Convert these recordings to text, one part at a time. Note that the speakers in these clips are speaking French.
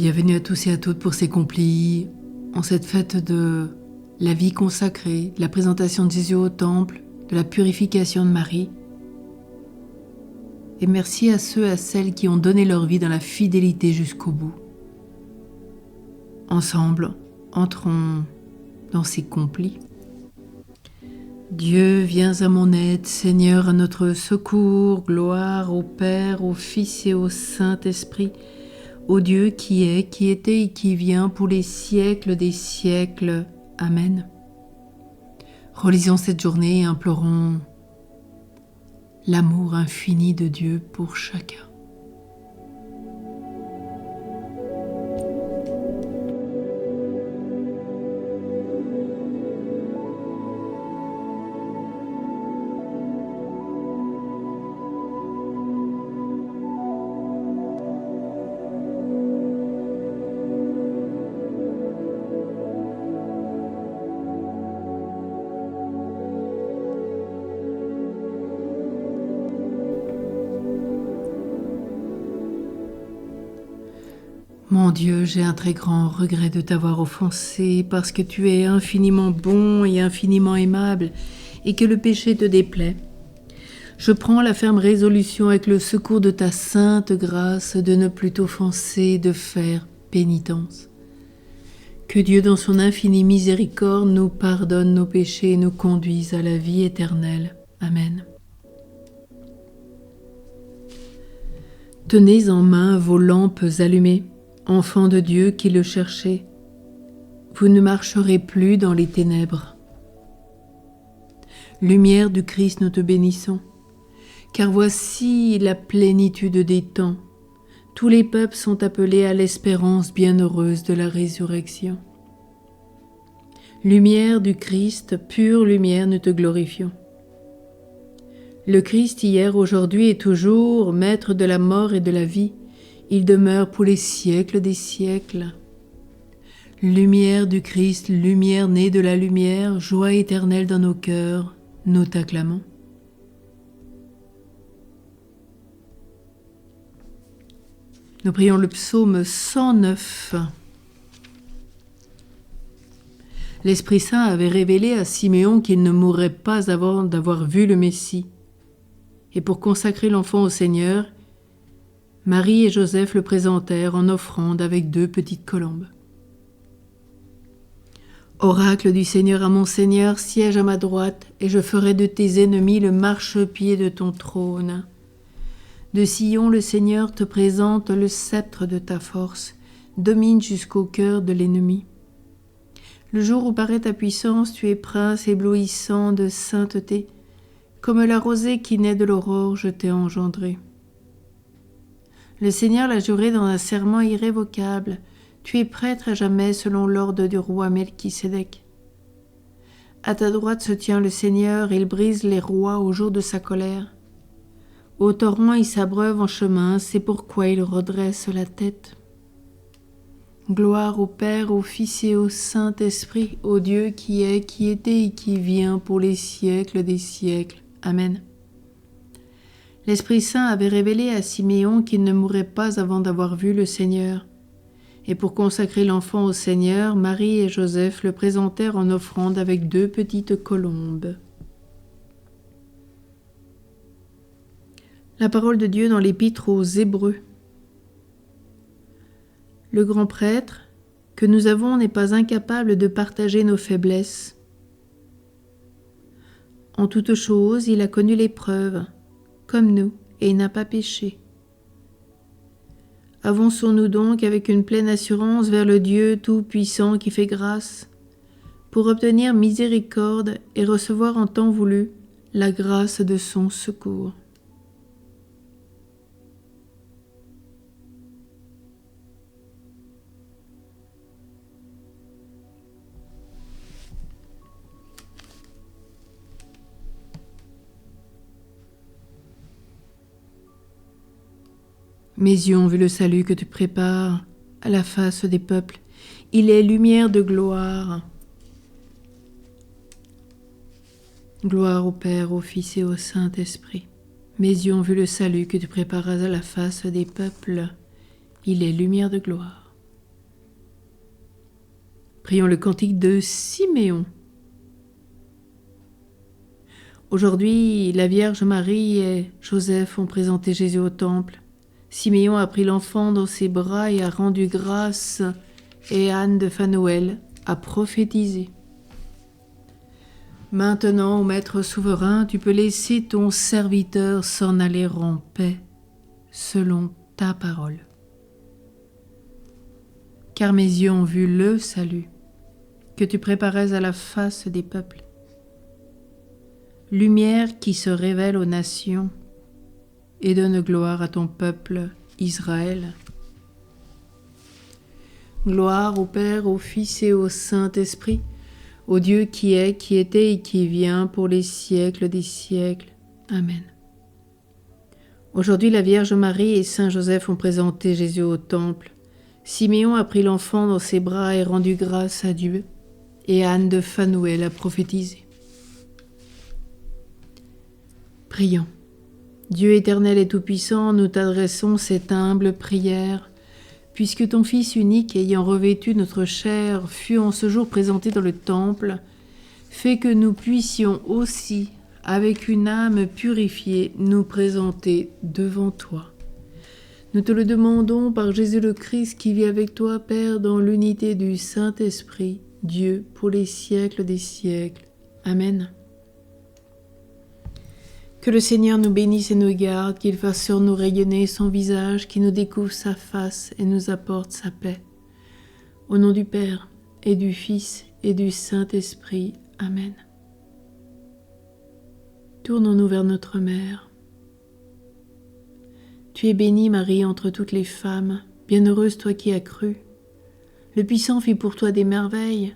Bienvenue à tous et à toutes pour ces complis, en cette fête de la vie consacrée, de la présentation de Jésus au temple, de la purification de Marie. Et merci à ceux et à celles qui ont donné leur vie dans la fidélité jusqu'au bout. Ensemble, entrons dans ces complis. Dieu, viens à mon aide, Seigneur, à notre secours, gloire au Père, au Fils et au Saint-Esprit, au Dieu qui est, qui était et qui vient pour les siècles des siècles. Amen. Relisons cette journée et implorons l'amour infini de Dieu pour chacun. Mon Dieu, j'ai un très grand regret de t'avoir offensé parce que tu es infiniment bon et infiniment aimable et que le péché te déplaît. Je prends la ferme résolution avec le secours de ta sainte grâce de ne plus t'offenser, de faire pénitence. Que Dieu dans son infinie miséricorde nous pardonne nos péchés et nous conduise à la vie éternelle. Amen. Tenez en main vos lampes allumées. Enfants de Dieu qui le cherchez, vous ne marcherez plus dans les ténèbres. Lumière du Christ, nous te bénissons, car voici la plénitude des temps. Tous les peuples sont appelés à l'espérance bienheureuse de la résurrection. Lumière du Christ, pure lumière, nous te glorifions. Le Christ hier, aujourd'hui et toujours, maître de la mort et de la vie, il demeure pour les siècles des siècles. Lumière du Christ, lumière née de la lumière, joie éternelle dans nos cœurs, nous t'acclamons. Nous prions le psaume 109. L'Esprit Saint avait révélé à Siméon qu'il ne mourrait pas avant d'avoir vu le Messie. Et pour consacrer l'enfant au Seigneur, Marie et Joseph le présentèrent en offrande avec 2 petites colombes. Oracle du Seigneur à mon Seigneur, siège à ma droite, et je ferai de tes ennemis le marchepied de ton trône. De Sion, le Seigneur te présente le sceptre de ta force, domine jusqu'au cœur de l'ennemi. Le jour où paraît ta puissance, tu es prince éblouissant de sainteté, comme la rosée qui naît de l'aurore, je t'ai engendré. Le Seigneur l'a juré dans un serment irrévocable. Tu es prêtre à jamais selon l'ordre du roi Melchisédek. À ta droite se tient le Seigneur, il brise les rois au jour de sa colère. Au torrent il s'abreuve en chemin, c'est pourquoi il redresse la tête. Gloire au Père, au Fils et au Saint-Esprit, au Dieu qui est, qui était et qui vient pour les siècles des siècles. Amen. L'Esprit Saint avait révélé à Siméon qu'il ne mourrait pas avant d'avoir vu le Seigneur. Et pour consacrer l'enfant au Seigneur, Marie et Joseph le présentèrent en offrande avec 2 petites colombes. La parole de Dieu dans l'Épître aux Hébreux. Le grand prêtre que nous avons n'est pas incapable de partager nos faiblesses. En toutes choses, il a connu l'épreuve, comme nous, et il n'a pas péché. Avançons-nous donc avec une pleine assurance vers le Dieu Tout-Puissant qui fait grâce, pour obtenir miséricorde et recevoir en temps voulu la grâce de son secours. Mes yeux ont vu le salut que tu prépares à la face des peuples. Il est lumière de gloire. Gloire au Père, au Fils et au Saint-Esprit. Mes yeux ont vu le salut que tu préparas à la face des peuples. Il est lumière de gloire. Prions le cantique de Siméon. Aujourd'hui, la Vierge Marie et Joseph ont présenté Jésus au temple. Siméon a pris l'enfant dans ses bras et a rendu grâce, et Anne de Phanuel a prophétisé. Maintenant, ô Maître souverain, tu peux laisser ton serviteur s'en aller en paix, selon ta parole. Car mes yeux ont vu le salut que tu préparais à la face des peuples. Lumière qui se révèle aux nations et donne gloire à ton peuple Israël. Gloire au Père, au Fils et au Saint-Esprit, au Dieu qui est, qui était et qui vient pour les siècles des siècles. Amen. Aujourd'hui, la Vierge Marie et Saint Joseph ont présenté Jésus au temple. Siméon a pris l'enfant dans ses bras et rendu grâce à Dieu, et Anne de Phanuel a prophétisé. Prions. Dieu éternel et tout-puissant, nous t'adressons cette humble prière, puisque ton Fils unique, ayant revêtu notre chair, fut en ce jour présenté dans le temple, fais que nous puissions aussi, avec une âme purifiée, nous présenter devant toi. Nous te le demandons par Jésus le Christ qui vit avec toi, Père, dans l'unité du Saint-Esprit, Dieu, pour les siècles des siècles. Amen. Que le Seigneur nous bénisse et nous garde, qu'il fasse sur nous rayonner son visage, qu'il nous découvre sa face et nous apporte sa paix. Au nom du Père, et du Fils, et du Saint-Esprit. Amen. Tournons-nous vers notre Mère. Tu es bénie, Marie, entre toutes les femmes, bienheureuse toi qui as cru. Le Puissant fit pour toi des merveilles,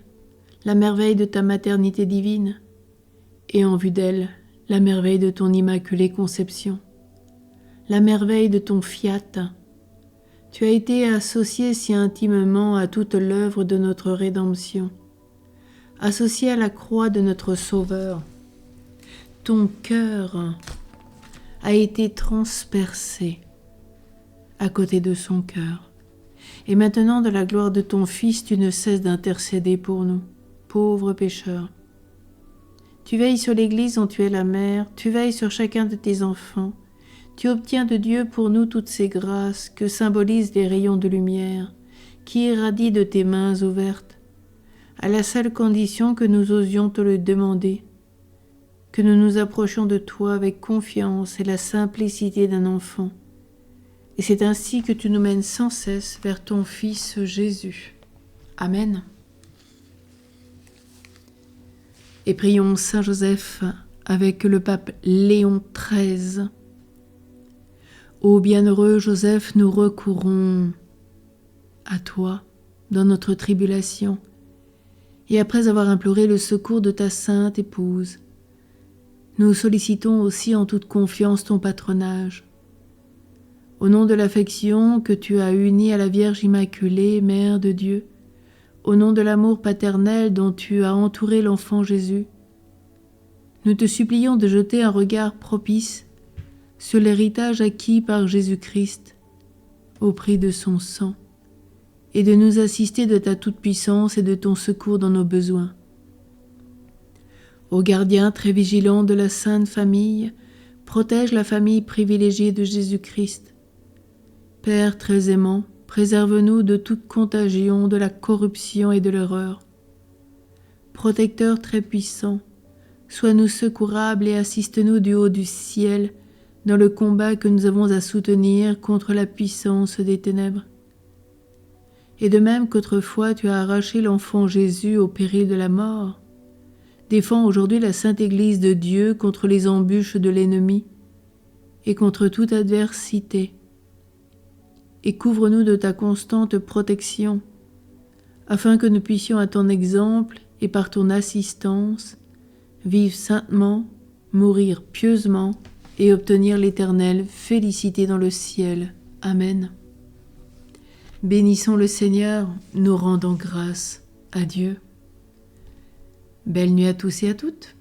la merveille de ta maternité divine, et en vue d'elle, la merveille de ton immaculée conception, la merveille de ton fiat. Tu as été associé si intimement à toute l'œuvre de notre rédemption, associé à la croix de notre Sauveur. Ton cœur a été transpercé à côté de son cœur. Et maintenant, de la gloire de ton Fils, tu ne cesses d'intercéder pour nous, pauvres pécheurs. Tu veilles sur l'Église dont tu es la mère, tu veilles sur chacun de tes enfants, tu obtiens de Dieu pour nous toutes ces grâces que symbolisent les rayons de lumière, qui irradient de tes mains ouvertes, à la seule condition que nous osions te le demander, que nous nous approchions de toi avec confiance et la simplicité d'un enfant. Et c'est ainsi que tu nous mènes sans cesse vers ton Fils Jésus. Amen. Et prions Saint Joseph avec le pape Léon XIII. Ô bienheureux Joseph, nous recourons à toi dans notre tribulation, et après avoir imploré le secours de ta sainte épouse, nous sollicitons aussi en toute confiance ton patronage. Au nom de l'affection que tu as unie à la Vierge Immaculée, Mère de Dieu, au nom de l'amour paternel dont tu as entouré l'enfant Jésus, nous te supplions de jeter un regard propice sur l'héritage acquis par Jésus-Christ au prix de son sang, et de nous assister de ta toute-puissance et de ton secours dans nos besoins. Ô gardien très vigilant de la Sainte Famille, protège la famille privilégiée de Jésus-Christ. Père très aimant, préserve-nous de toute contagion, de la corruption et de l'erreur. Protecteur très puissant, sois-nous secourables et assiste-nous du haut du ciel dans le combat que nous avons à soutenir contre la puissance des ténèbres. Et de même qu'autrefois tu as arraché l'enfant Jésus au péril de la mort, défends aujourd'hui la Sainte Église de Dieu contre les embûches de l'ennemi et contre toute adversité. Et couvre-nous de ta constante protection, afin que nous puissions à ton exemple et par ton assistance vivre saintement, mourir pieusement et obtenir l'éternelle félicité dans le ciel. Amen. Bénissons le Seigneur, nous rendons grâce à Dieu. Belle nuit à tous et à toutes.